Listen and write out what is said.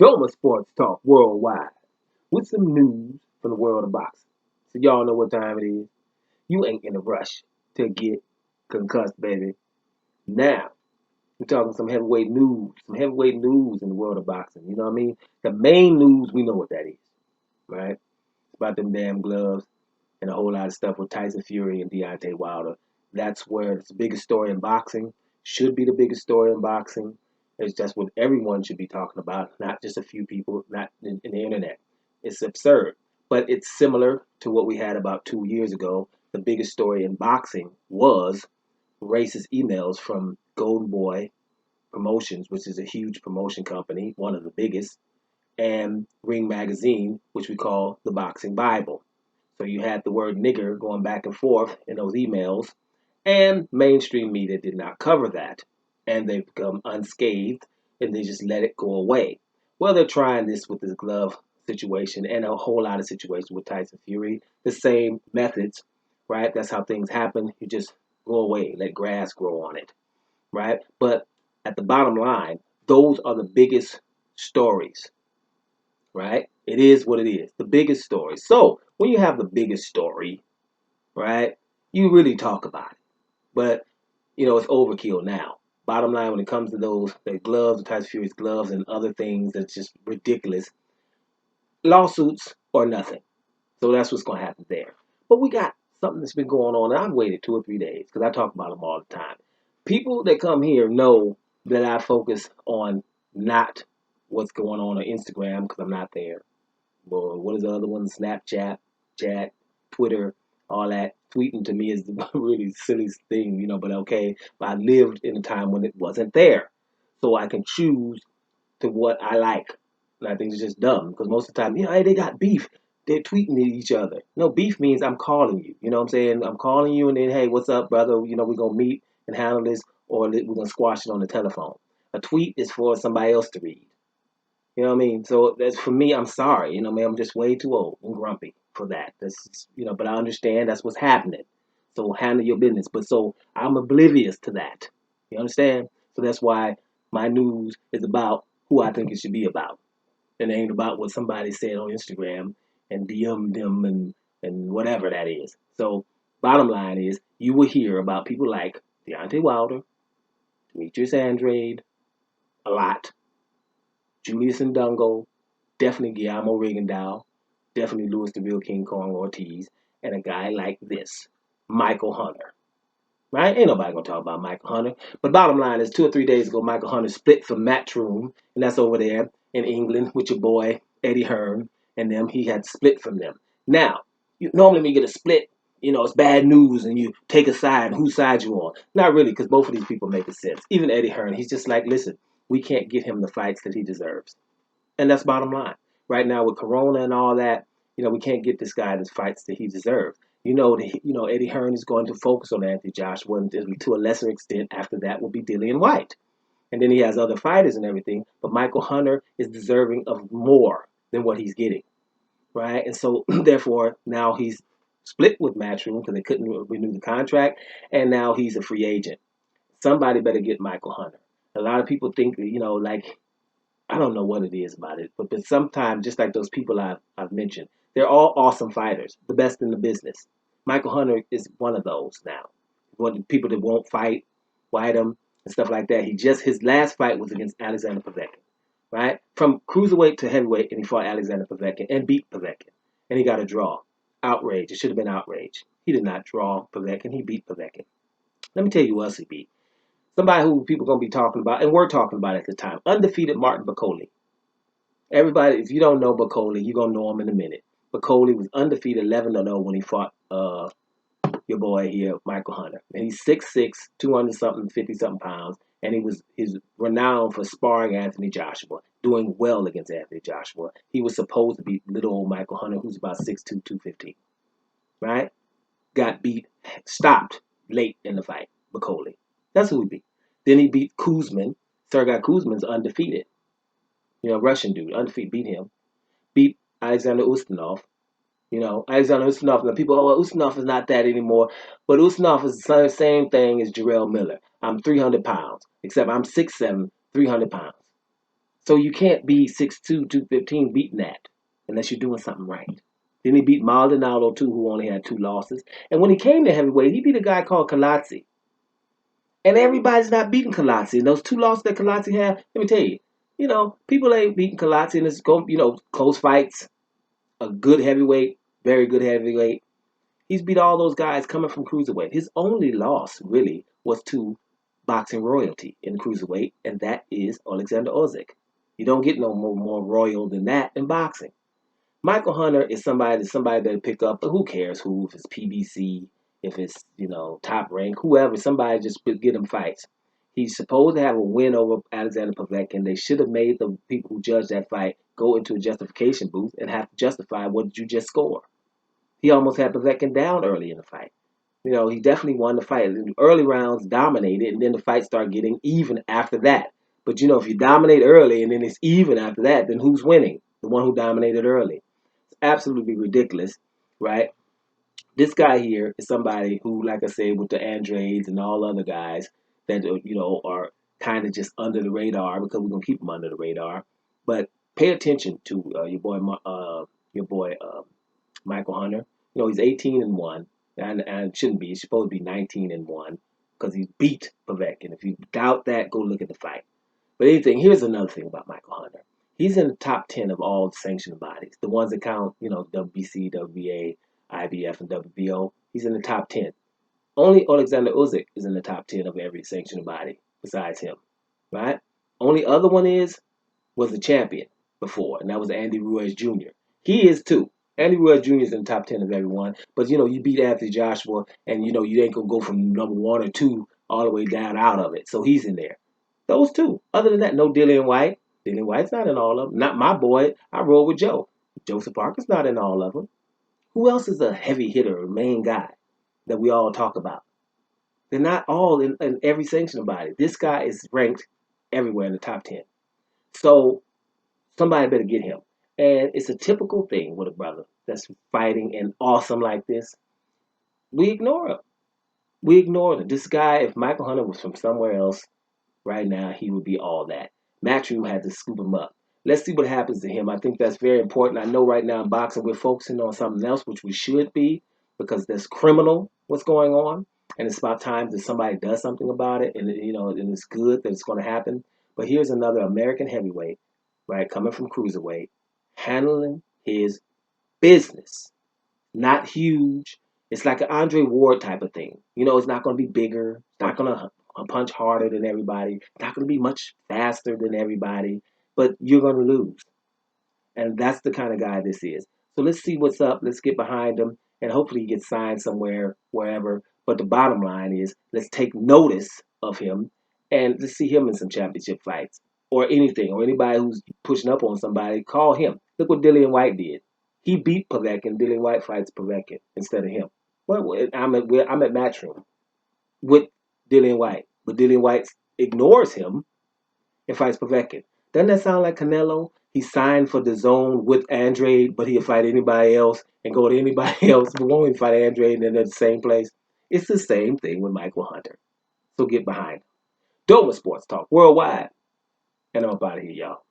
Doma Sports Talk Worldwide with some news from the world of boxing. So y'all know what time it is. You ain't in a rush to get concussed, baby. Now, we're talking some heavyweight news in the world of boxing. You know what I mean? The main news, we know what that is, right? It's about them damn gloves and a whole lot of stuff with Tyson Fury and Deontay Wilder. That's where it's the biggest story in boxing. Should be the biggest story in boxing. It's just what everyone should be talking about, not just a few people, not in the internet. It's absurd. But it's similar to what we had about 2 years ago. The biggest story in boxing was racist emails from Golden Boy Promotions, which is a huge promotion company, one of the biggest, and Ring Magazine, which we call the Boxing Bible. So you had the word nigger going back and forth in those emails, and mainstream media did not cover that. And they've become unscathed and they just let it go away. Well, they're trying this with this glove situation and a whole lot of situations with Tyson Fury. The same methods, right? That's how things happen. You just go away, let grass grow on it, right? But at the bottom line, those are the biggest stories, right? It is what it is, the biggest story. So when you have the biggest story, right, you really talk about it. But it's overkill now. Bottom line, when it comes to the gloves, the Tyson Fury's gloves, and other things that's just ridiculous, lawsuits or nothing. So that's what's going to happen there. But we got something that's been going on, and I've waited 2 or 3 days because I talk about them all the time. People that come here know that I focus on not what's going on Instagram because I'm not there. Well, what is the other one? Snapchat, chat, Twitter, all that. Tweeting to me is the really silly thing, but okay. But I lived in a time when it wasn't there. So I can choose to what I like. And I think it's just dumb because most of the time, hey, they got beef. They're tweeting at each other. No, beef means I'm calling you. You know what I'm saying? I'm calling you and then, hey, what's up, brother? We're going to meet and handle this or we're going to squash it on the telephone. A tweet is for somebody else to read. You know what I mean? So that's for me. I'm sorry. Man, I'm just way too old and grumpy for that. But I understand that's what's happening. So handle your business. But so I'm oblivious to that. You understand? So that's why my news is about who I think it should be about. And it ain't about what somebody said on Instagram and DM them and whatever that is. So bottom line is you will hear about people like Deontay Wilder, Demetrius Andrade, a lot. Julius Ndungo, definitely Guillermo Rigondeaux, definitely Louis the Real King Kong Ortiz, and a guy like this, Michael Hunter. Right? Ain't nobody gonna talk about Michael Hunter. But bottom line is 2 or 3 days ago, Michael Hunter split from Matchroom, and that's over there in England with your boy Eddie Hearn and them. He had split from them. Now, normally when you get a split, it's bad news and you take a side, whose side you on. Not really, because both of these people make sense. Even Eddie Hearn, he's just like, listen, we can't get him the fights that he deserves. And that's bottom line. Right now with Corona and all that, we can't get this guy the fights that he deserves. Eddie Hearn is going to focus on Anthony Joshua, and to a lesser extent after that will be Dillian White. And then he has other fighters and everything, but Michael Hunter is deserving of more than what he's getting, right? And so therefore now he's split with Matchroom because they couldn't renew the contract, and now he's a free agent. Somebody better get Michael Hunter. A lot of people think, like I don't know what it is about it, but sometimes, just like those people I've mentioned, they're all awesome fighters, the best in the business. Michael Hunter is one of those now. One of the people that won't fight him, and stuff like that. His last fight was against Alexander Povetkin, right? From cruiserweight to heavyweight, and he fought Alexander Povetkin and beat Povetkin, and he got a draw. Outrage! It should have been outrage. He did not draw Povetkin. He beat Povetkin. Let me tell you who else he beat. Somebody who people are going to be talking about, and we're talking about at the time, undefeated Martin Bakole. Everybody, if you don't know Bakole, you're going to know him in a minute. Bakole was undefeated 11-0 when he fought your boy here, Michael Hunter. And he's 6'6", 200-something, 50-something pounds. And he's renowned for sparring Anthony Joshua, doing well against Anthony Joshua. He was supposed to beat little old Michael Hunter, who's about 6'2", 215. Right? Got beat, stopped late in the fight, Bakole. That's who he beat. Then he beat Kuzmin. Sergei Kuzmin's undefeated. Russian dude, undefeated, beat him. Beat Alexander Ustinov. Alexander Ustinov. Now people, Ustinov is not that anymore. But Ustinov is the same thing as Jarrell Miller. I'm 300 pounds, except I'm 6'7", 300 pounds. So you can't be 6'2", 215 beating that unless you're doing something right. Then he beat Maldonado too, who only had 2 losses. And when he came to heavyweight, he beat a guy called Kalazzi. And everybody's not beating Kalazzi. And those 2 losses that Kalazzi had, let me tell you, people ain't beating Kalazzi, and it's going, close fights. A good heavyweight, very good heavyweight. He's beat all those guys coming from cruiserweight. His only loss really was to boxing royalty in cruiserweight, and that is Alexander Usyk. You don't get no more royal than that in boxing. Michael Hunter is somebody that pick up, but who cares who? If it's PBC, if it's top rank, whoever, somebody just get him fights. He's supposed to have a win over Alexander Povetkin. They should have made the people who judge that fight go into a justification booth and have to justify what did you just score. He almost had Povetkin down early in the fight. He definitely won the fight. The early rounds dominated, and then the fight started getting even after that. But if you dominate early and then it's even after that, then who's winning? The one who dominated early. It's absolutely ridiculous, right? This guy here is somebody who, like I said, with the Andrades and all other guys that are kind of just under the radar because we're gonna keep them under the radar. But pay attention to your boy Michael Hunter. He's 18-1, and it shouldn't be. He's supposed to be 19-1 because he beat Povetkin. If you doubt that, go look at the fight. But anything, here's another thing about Michael Hunter. He's in the top 10 of all sanctioned bodies, the ones that count, WBC, WBA, IBF, and WBO. He's in the top 10. Only Alexander Usyk is in the top 10 of every sanctioned body besides him, right? Only other one was the champion before, and that was Andy Ruiz Jr. He is too. Andy Ruiz Jr. is in the top 10 of everyone, but you beat Anthony Joshua, and you ain't gonna go from number 1 or 2 all the way down out of it. So he's in there. Those two. Other than that, no Dillian White. Dillian White's not in all of them. Not my boy. I roll with Joe. Joseph Parker's not in all of them. Who else is a heavy hitter, main guy that we all talk about? They're not all in every sanctioned body. This guy is ranked everywhere in the top 10. So somebody better get him. And it's a typical thing with a brother that's fighting and awesome like this. We ignore him. We ignore him. This guy, if Michael Hunter was from somewhere else, right now, he would be all that. Matchroom had to scoop him up. Let's see what happens to him. I think that's very important. I know right now in boxing we're focusing on something else, which we should be, because that's criminal what's going on, and it's about time that somebody does something about it, and and it's good that it's going to happen. But here's another American heavyweight, right, coming from cruiserweight, handling his business. Not huge. It's like an Andre Ward type of thing. It's not going to be bigger. It's not going to punch harder than everybody. It's not going to be much faster than everybody. But you're going to lose. And that's the kind of guy this is. So let's see what's up. Let's get behind him. And hopefully he gets signed somewhere, wherever. But the bottom line is let's take notice of him. And let's see him in some championship fights. Or anything. Or anybody who's pushing up on somebody, call him. Look what Dillian White did. He beat Povetkin. Dillian White fights Povetkin instead of him. Well, I'm at Matchroom with Dillian White, but Dillian White ignores him and fights Povetkin. Doesn't that sound like Canelo? He signed for the zone with Andrade, but he'll fight anybody else and go to anybody else, but won't even fight Andrade and then at the same place. It's the same thing with Michael Hunter. So get behind him. Doma Sports Talk Worldwide. And I'm up out of here, y'all.